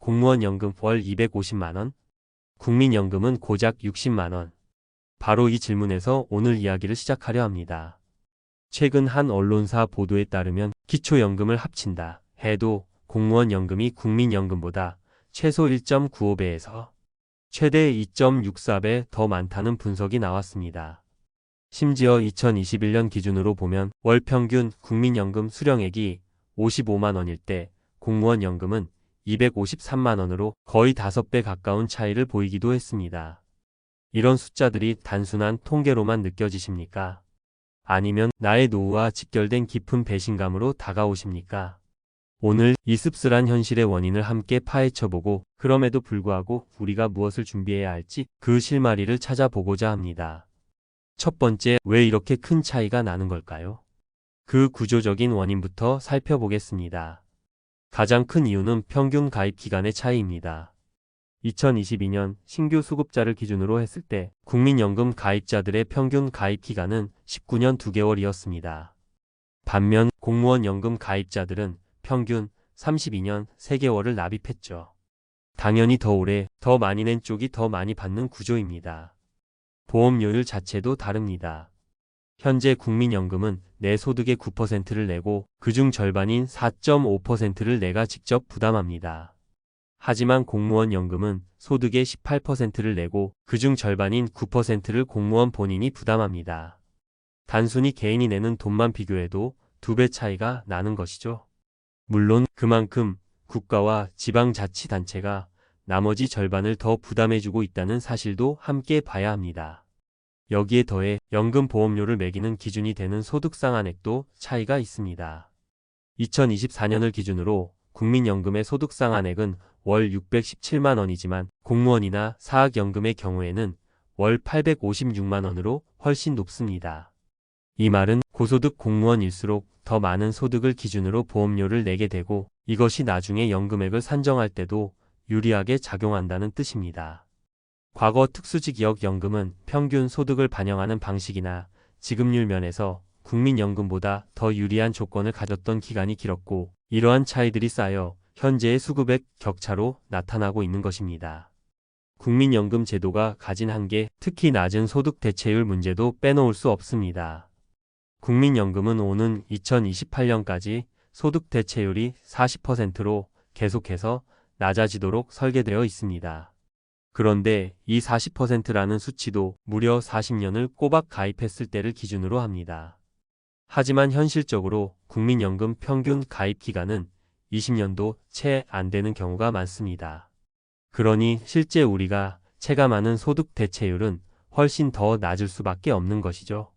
공무원 연금 월 250만원, 국민연금은 고작 60만원. 바로 이 질문에서 오늘 이야기를 시작하려 합니다. 최근 한 언론사 보도에 따르면 기초연금을 합친다 해도 공무원 연금이 국민연금보다 최소 1.95배에서 최대 2.64배 더 많다는 분석이 나왔습니다. 심지어 2021년 기준으로 보면 월 평균 국민연금 수령액이 55만원일 때 공무원 연금은 253만원으로 거의 5배 가까운 차이를 보이기도 했습니다. 이런 숫자들이 단순한 통계로만 느껴지십니까? 아니면 나의 노후와 직결된 깊은 배신감으로 다가오십니까? 오늘 이 씁쓸한 현실의 원인을 함께 파헤쳐보고 그럼에도 불구하고 우리가 무엇을 준비해야 할지 그 실마리를 찾아보고자 합니다. 첫 번째, 왜 이렇게 큰 차이가 나는 걸까요? 그 구조적인 원인부터 살펴보겠습니다. 가장 큰 이유는 평균 가입 기간의 차이입니다. 2022년 신규 수급자를 기준으로 했을 때 국민연금 가입자들의 평균 가입 기간은 19년 2개월이었습니다. 반면 공무원 연금 가입자들은 평균 32년 3개월을 납입했죠. 당연히 더 오래, 더 많이 낸 쪽이 더 많이 받는 구조입니다. 보험료율 자체도 다릅니다. 현재 국민연금은 내 소득의 9%를 내고 그중 절반인 4.5%를 내가 직접 부담합니다. 하지만 공무원 연금은 소득의 18%를 내고 그중 절반인 9%를 공무원 본인이 부담합니다. 단순히 개인이 내는 돈만 비교해도 2배 차이가 나는 것이죠. 물론 그만큼 국가와 지방자치단체가 나머지 절반을 더 부담해주고 있다는 사실도 함께 봐야 합니다. 여기에 더해 연금보험료를 매기는 기준이 되는 소득상한액도 차이가 있습니다. 2024년을 기준으로 국민연금의 소득상한액은 월 617만원이지만 공무원이나 사학연금의 경우에는 월 856만원으로 훨씬 높습니다. 이 말은 고소득 공무원일수록 더 많은 소득을 기준으로 보험료를 내게 되고 이것이 나중에 연금액을 산정할 때도 유리하게 작용한다는 뜻입니다. 과거 특수직역연금은 평균 소득을 반영하는 방식이나 지급률 면에서 국민연금보다 더 유리한 조건을 가졌던 기간이 길었고 이러한 차이들이 쌓여 현재의 수급액 격차로 나타나고 있는 것입니다. 국민연금 제도가 가진 한계, 특히 낮은 소득 대체율 문제도 빼놓을 수 없습니다. 국민연금은 오는 2028년까지 소득 대체율이 40%로 계속해서 낮아지도록 설계되어 있습니다. 그런데 이 40%라는 수치도 무려 40년을 꼬박 가입했을 때를 기준으로 합니다. 하지만 현실적으로 국민연금 평균 가입 기간은 20년도 채 안 되는 경우가 많습니다. 그러니 실제 우리가 체감하는 소득 대체율은 훨씬 더 낮을 수밖에 없는 것이죠.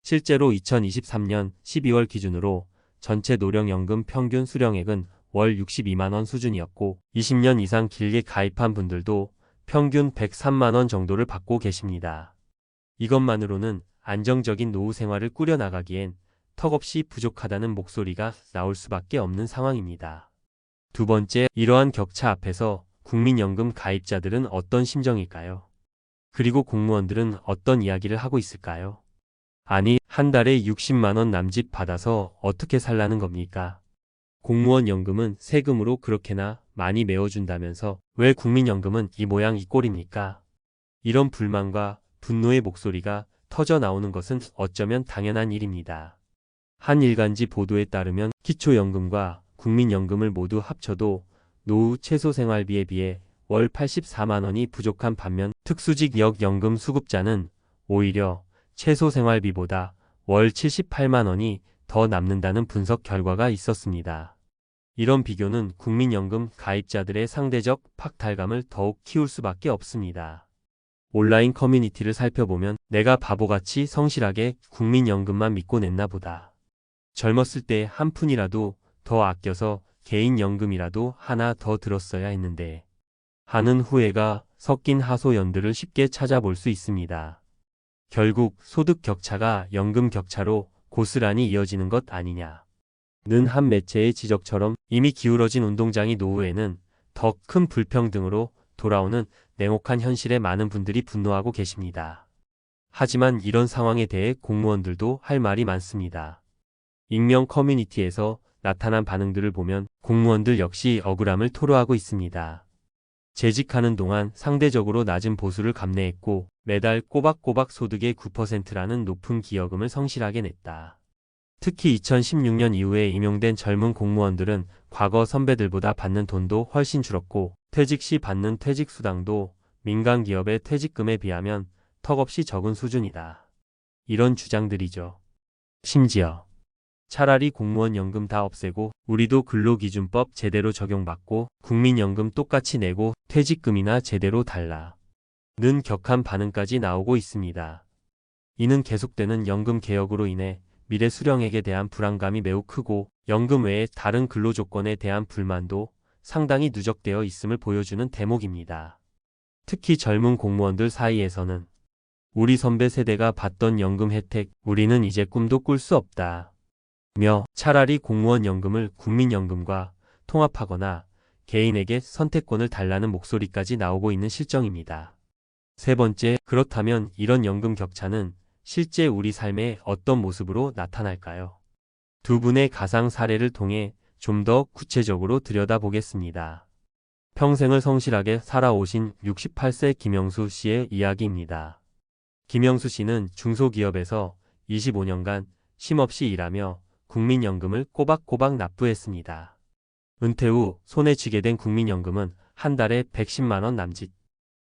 실제로 2023년 12월 기준으로 전체 노령연금 평균 수령액은 월 62만원 수준이었고 20년 이상 길게 가입한 분들도 평균 103만원 정도를 받고 계십니다. 이것만으로는 안정적인 노후 생활을 꾸려나가기엔 턱없이 부족하다는 목소리가 나올 수밖에 없는 상황입니다. 두 번째, 이러한 격차 앞에서 국민연금 가입자들은 어떤 심정일까요? 그리고 공무원들은 어떤 이야기를 하고 있을까요? 아니, 한 달에 60만원 남짓 받아서 어떻게 살라는 겁니까? 공무원 연금은 세금으로 그렇게나 많이 메워준다면서 왜 국민연금은 이 모양 이 꼴입니까? 이런 불만과 분노의 목소리가 터져 나오는 것은 어쩌면 당연한 일입니다. 한 일간지 보도에 따르면 기초연금과 국민연금을 모두 합쳐도 노후 최소생활비에 비해 월 84만원이 부족한 반면 특수직역연금 수급자는 오히려 최소생활비보다 월 78만원이 더 남는다는 분석 결과가 있었습니다. 이런 비교는 국민연금 가입자들의 상대적 박탈감을 더욱 키울 수밖에 없습니다. 온라인 커뮤니티를 살펴보면 내가 바보같이 성실하게 국민연금만 믿고 냈나 보다. 젊었을 때 한 푼이라도 더 아껴서 개인연금이라도 하나 더 들었어야 했는데 하는 후회가 섞인 하소연들을 쉽게 찾아볼 수 있습니다. 결국 소득 격차가 연금 격차로 고스란히 이어지는 것 아니냐. 는 한 매체의 지적처럼 이미 기울어진 운동장이 노후에는 더 큰 불평등으로 돌아오는 냉혹한 현실에 많은 분들이 분노하고 계십니다. 하지만 이런 상황에 대해 공무원들도 할 말이 많습니다. 익명 커뮤니티에서 나타난 반응들을 보면 공무원들 역시 억울함을 토로하고 있습니다. 재직하는 동안 상대적으로 낮은 보수를 감내했고 매달 꼬박꼬박 소득의 9%라는 높은 기여금을 성실하게 냈다. 특히 2016년 이후에 임용된 젊은 공무원들은 과거 선배들보다 받는 돈도 훨씬 줄었고 퇴직 시 받는 퇴직수당도 민간 기업의 퇴직금에 비하면 턱없이 적은 수준이다. 이런 주장들이죠. 심지어 차라리 공무원 연금 다 없애고 우리도 근로기준법 제대로 적용받고 국민연금 똑같이 내고 퇴직금이나 제대로 달라. 는 격한 반응까지 나오고 있습니다. 이는 계속되는 연금 개혁으로 인해 미래 수령액에 대한 불안감이 매우 크고 연금 외에 다른 근로조건에 대한 불만도 상당히 누적되어 있음을 보여주는 대목입니다. 특히 젊은 공무원들 사이에서는 우리 선배 세대가 받던 연금 혜택 우리는 이제 꿈도 꿀 수 없다. 며 차라리 공무원 연금을 국민연금과 통합하거나 개인에게 선택권을 달라는 목소리까지 나오고 있는 실정입니다. 세 번째, 그렇다면 이런 연금 격차는 실제 우리 삶에 어떤 모습으로 나타날까요? 두 분의 가상 사례를 통해 좀 더 구체적으로 들여다보겠습니다. 평생을 성실하게 살아오신 68세 김영수 씨의 이야기입니다. 김영수 씨는 중소기업에서 25년간 쉼없이 일하며 국민연금을 꼬박꼬박 납부했습니다. 은퇴 후 손에 쥐게 된 국민연금은 한 달에 110만 원 남짓.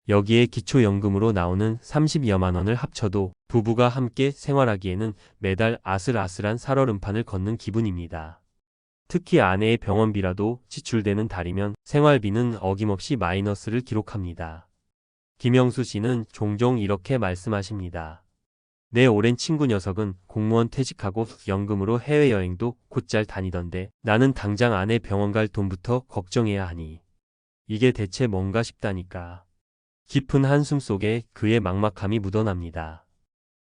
여기에 기초연금으로 나오는 30여만 원을 합쳐도 부부가 함께 생활하기에는 매달 아슬아슬한 살얼음판을 걷는 기분입니다. 특히 아내의 병원비라도 지출되는 달이면 생활비는 어김없이 마이너스를 기록합니다. 김영수 씨는 종종 이렇게 말씀하십니다. 내 오랜 친구 녀석은 공무원 퇴직하고 연금으로 해외여행도 곧잘 다니던데 나는 당장 아내 병원 갈 돈부터 걱정해야 하니 이게 대체 뭔가 싶다니까. 깊은 한숨 속에 그의 막막함이 묻어납니다.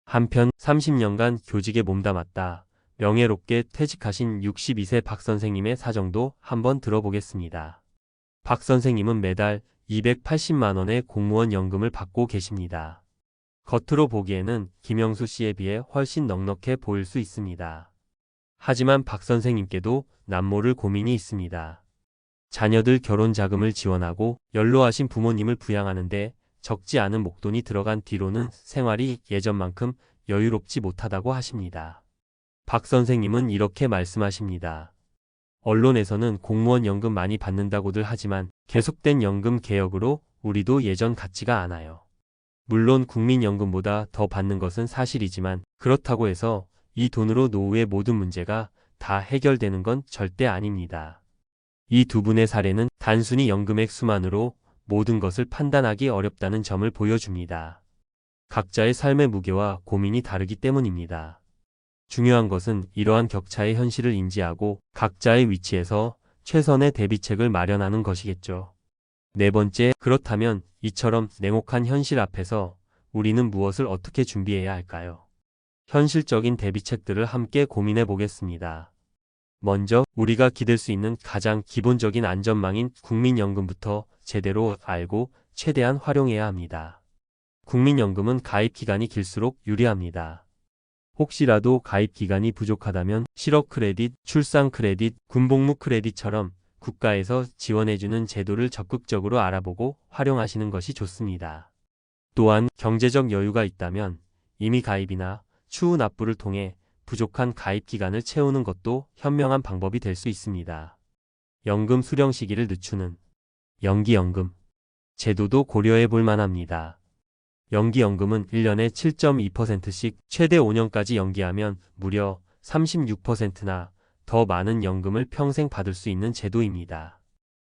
한편 30년간 교직에 몸담았다 명예롭게 퇴직하신 62세 박 선생님의 사정도 한번 들어보겠습니다. 박 선생님은 매달 280만 원의 공무원 연금을 받고 계십니다. 겉으로 보기에는 김영수 씨에 비해 훨씬 넉넉해 보일 수 있습니다. 하지만 박 선생님께도 남모를 고민이 있습니다. 자녀들 결혼 자금을 지원하고 연로하신 부모님을 부양하는데 적지 않은 목돈이 들어간 뒤로는 생활이 예전만큼 여유롭지 못하다고 하십니다. 박 선생님은 이렇게 말씀하십니다. 언론에서는 공무원 연금 많이 받는다고들 하지만 계속된 연금 개혁으로 우리도 예전 같지가 않아요. 물론 국민연금보다 더 받는 것은 사실이지만 그렇다고 해서 이 돈으로 노후의 모든 문제가 다 해결되는 건 절대 아닙니다. 이 두 분의 사례는 단순히 연금액 수만으로 모든 것을 판단하기 어렵다는 점을 보여줍니다. 각자의 삶의 무게와 고민이 다르기 때문입니다. 중요한 것은 이러한 격차의 현실을 인지하고 각자의 위치에서 최선의 대비책을 마련하는 것이겠죠. 네 번째, 그렇다면 이처럼 냉혹한 현실 앞에서 우리는 무엇을 어떻게 준비해야 할까요? 현실적인 대비책들을 함께 고민해 보겠습니다. 먼저 우리가 기댈 수 있는 가장 기본적인 안전망인 국민연금부터 제대로 알고 최대한 활용해야 합니다. 국민연금은 가입 기간이 길수록 유리합니다. 혹시라도 가입 기간이 부족하다면 실업 크레딧, 출산 크레딧, 군복무 크레딧처럼 국가에서 지원해주는 제도를 적극적으로 알아보고 활용하시는 것이 좋습니다. 또한 경제적 여유가 있다면 이미 가입이나 추후 납부를 통해 부족한 가입 기간을 채우는 것도 현명한 방법이 될 수 있습니다. 연금 수령 시기를 늦추는 연기연금 제도도 고려해 볼 만합니다. 연기연금은 1년에 7.2%씩 최대 5년까지 연기하면 무려 36%나 더 많은 연금을 평생 받을 수 있는 제도입니다.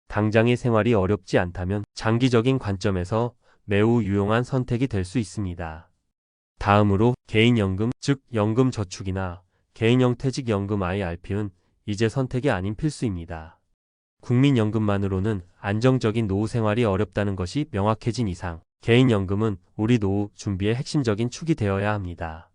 당장의 생활이 어렵지 않다면 장기적인 관점에서 매우 유용한 선택이 될 수 있습니다. 다음으로 개인연금, 즉 연금저축이나 개인형 퇴직연금 IRP는 이제 선택이 아닌 필수입니다. 국민연금만으로는 안정적인 노후 생활이 어렵다는 것이 명확해진 이상 개인연금은 우리 노후 준비의 핵심적인 축이 되어야 합니다.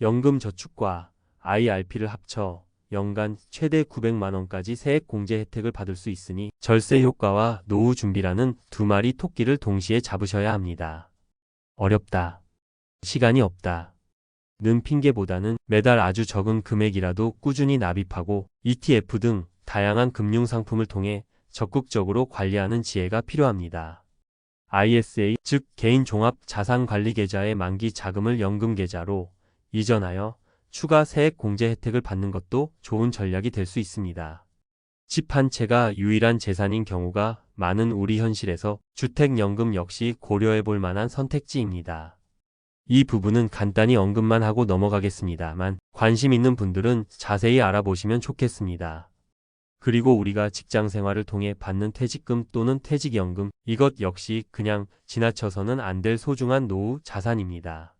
연금저축과 IRP를 합쳐 연간 최대 900만 원까지 세액 공제 혜택을 받을 수 있으니 절세 효과와 노후 준비라는 두 마리 토끼를 동시에 잡으셔야 합니다. 어렵다. 시간이 없다. 는 핑계보다는 매달 아주 적은 금액이라도 꾸준히 납입하고 ETF 등 다양한 금융상품을 통해 적극적으로 관리하는 지혜가 필요합니다. ISA, 즉 개인 종합 자산관리 계좌의 만기 자금을 연금 계좌로 이전하여 추가 세액 공제 혜택을 받는 것도 좋은 전략이 될 수 있습니다. 집 한 채가 유일한 재산인 경우가 많은 우리 현실에서 주택연금 역시 고려해 볼 만한 선택지입니다. 이 부분은 간단히 언급만 하고 넘어가겠습니다만 관심 있는 분들은 자세히 알아보시면 좋겠습니다. 그리고 우리가 직장 생활을 통해 받는 퇴직금 또는 퇴직연금, 이것 역시 그냥 지나쳐서는 안 될 소중한 노후 자산입니다.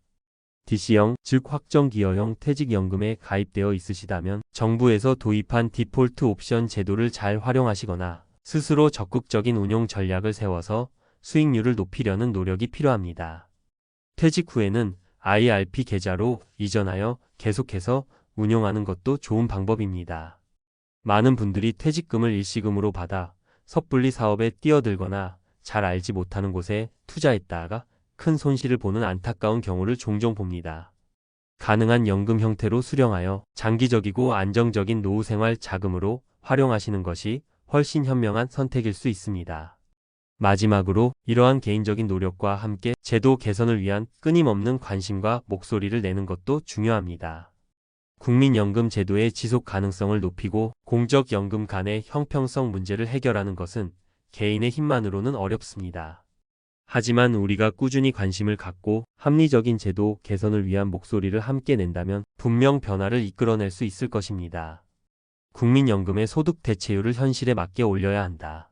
DC형, 즉 확정기여형 퇴직연금에 가입되어 있으시다면 정부에서 도입한 디폴트 옵션 제도를 잘 활용하시거나 스스로 적극적인 운용 전략을 세워서 수익률을 높이려는 노력이 필요합니다. 퇴직 후에는 IRP 계좌로 이전하여 계속해서 운용하는 것도 좋은 방법입니다. 많은 분들이 퇴직금을 일시금으로 받아 섣불리 사업에 뛰어들거나 잘 알지 못하는 곳에 투자했다가 큰 손실을 보는 안타까운 경우를 종종 봅니다. 가능한 연금 형태로 수령하여 장기적이고 안정적인 노후생활 자금으로 활용하시는 것이 훨씬 현명한 선택일 수 있습니다. 마지막으로 이러한 개인적인 노력과 함께 제도 개선을 위한 끊임없는 관심과 목소리를 내는 것도 중요합니다. 국민연금 제도의 지속 가능성을 높이고 공적연금 간의 형평성 문제를 해결하는 것은 개인의 힘만으로는 어렵습니다. 하지만 우리가 꾸준히 관심을 갖고 합리적인 제도 개선을 위한 목소리를 함께 낸다면 분명 변화를 이끌어낼 수 있을 것입니다. 국민연금의 소득 대체율을 현실에 맞게 올려야 한다.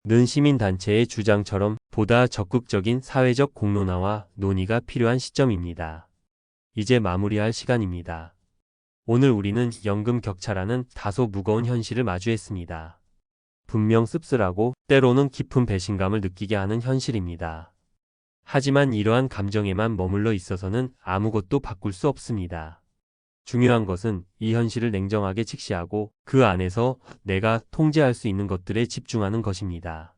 는 시민단체의 주장처럼 보다 적극적인 사회적 공론화와 논의가 필요한 시점입니다. 이제 마무리할 시간입니다. 오늘 우리는 연금 격차라는 다소 무거운 현실을 마주했습니다. 분명 씁쓸하고 때로는 깊은 배신감을 느끼게 하는 현실입니다. 하지만 이러한 감정에만 머물러 있어서는 아무것도 바꿀 수 없습니다. 중요한 것은 이 현실을 냉정하게 직시하고 그 안에서 내가 통제할 수 있는 것들에 집중하는 것입니다.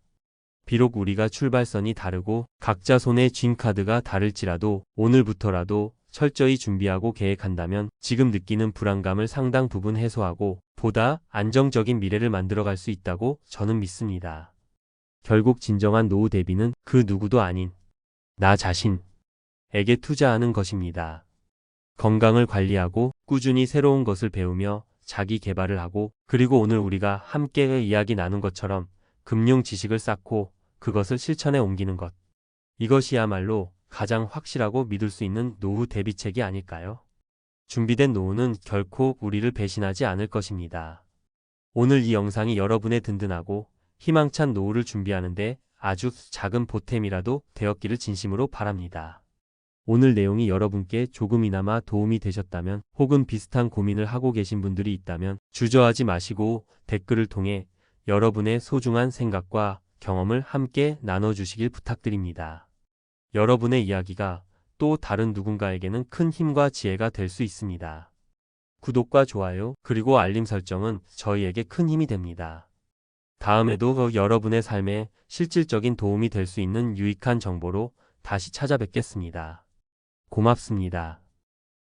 비록 우리가 출발선이 다르고 각자 손에 쥔 카드가 다를지라도 오늘부터라도 철저히 준비하고 계획한다면 지금 느끼는 불안감을 상당 부분 해소하고 보다 안정적인 미래를 만들어갈 수 있다고 저는 믿습니다. 결국 진정한 노후 대비는 그 누구도 아닌 나 자신에게 투자하는 것입니다. 건강을 관리하고 꾸준히 새로운 것을 배우며 자기 개발을 하고 그리고 오늘 우리가 함께 이야기 나눈 것처럼 금융 지식을 쌓고 그것을 실천에 옮기는 것. 이것이야말로 가장 확실하고 믿을 수 있는 노후 대비책이 아닐까요? 준비된 노후는 결코 우리를 배신하지 않을 것입니다. 오늘 이 영상이 여러분의 든든하고 희망찬 노후를 준비하는데 아주 작은 보탬이라도 되었기를 진심으로 바랍니다. 오늘 내용이 여러분께 조금이나마 도움이 되셨다면 혹은 비슷한 고민을 하고 계신 분들이 있다면 주저하지 마시고 댓글을 통해 여러분의 소중한 생각과 경험을 함께 나눠주시길 부탁드립니다. 여러분의 이야기가 또 다른 누군가에게는 큰 힘과 지혜가 될 수 있습니다. 구독과 좋아요 그리고 알림 설정은 저희에게 큰 힘이 됩니다. 다음에도 여러분의 삶에 실질적인 도움이 될 수 있는 유익한 정보로 다시 찾아뵙겠습니다. 고맙습니다.